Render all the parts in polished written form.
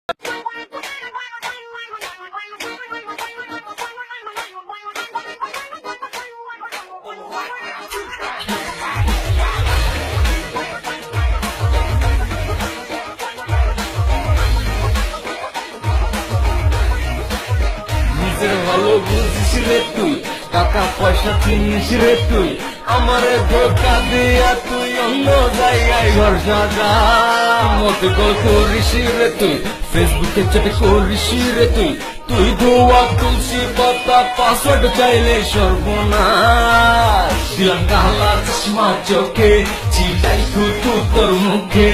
নিজের ভালো বুঝিস রে তুই, টাকা পয়সা চিনিস রে তুই, আমারে ধোকা দিয়া তুই অন্য জায়গায় ঘর সাজা। মতে গোল করিস রে তুই, ফেসবুকে চেটে করিস রে তুই, তুই ধোয়া তুলসী পাতা পাসওয়ার্ড চাইলে সর্বনাশ। দিলাম কালা চশমা চোখে, চিটাই থুতু তোর মুখে,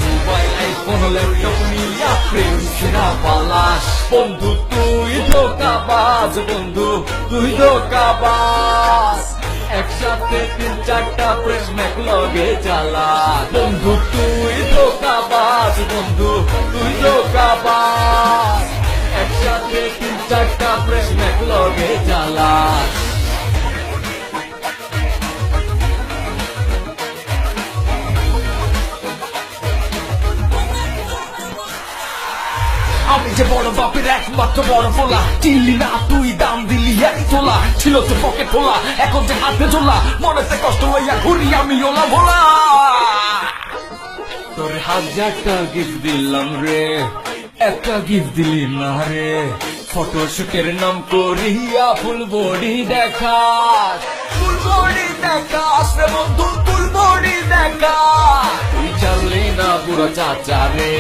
মোবাইল আইফোন ল্যাপটপ নিয়া প্রেম সেরা পালাস। বন্ধু তুই ধোকাবাজ, বন্ধু তুই ধোকাবাজ, একসাথে 3-4টা প্রেম এক লগে জ্বালা। বন্ধু তুই ধোকাবাজ, বন্ধু তুই ধোকাবাজ, একসাথে 3-4টা প্রেম এক লগে জ্বালা। আমি যে বড় বাপের একমাত্র বড় ফোলা, চিনলি না তুই দাম দিলি এক তোলা, ছিল তো পকেট খোলা এখন যে হাতে চোলা, মনেতে কষ্ট হইয়া ঘুরি আমি ওলা ভোলা। তোর 1000টা গিফট দিলাম রে, একটা গিফট দিলি না রে, ফটোশুটের নাম করিয়া ফুল বডি দেখাস, ফুল বডি দেখাস রে বন্ধু, ফুল বডি দেখাস। তুই জানলি না পুরো চাচা রে,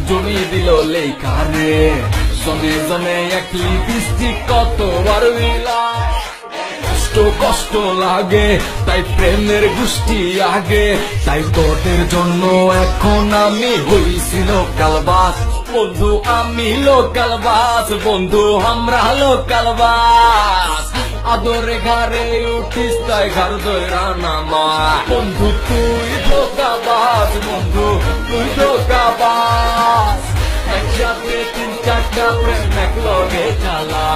জমি দিল লেখা রে, জনে জনে এক লিপস্টিক কতবার দিলাম। কষ্ট কষ্ট লাগে তাই প্রেমের গোষ্ঠী আগে, তাই তোদের জন্য এখন আমি হইছি লোকাল বাস। বন্ধু আমি লোকাল বাস, বন্ধু আমরা লোকাল বাস, আদরে ঘরে উঠিস তাই ঘর দৈরা নামা। বন্ধু তুই ধোকাবাজ, বন্ধু তুই ধোকাবাজ, একসাথে 3-4টা প্রেম এক লগে চালা।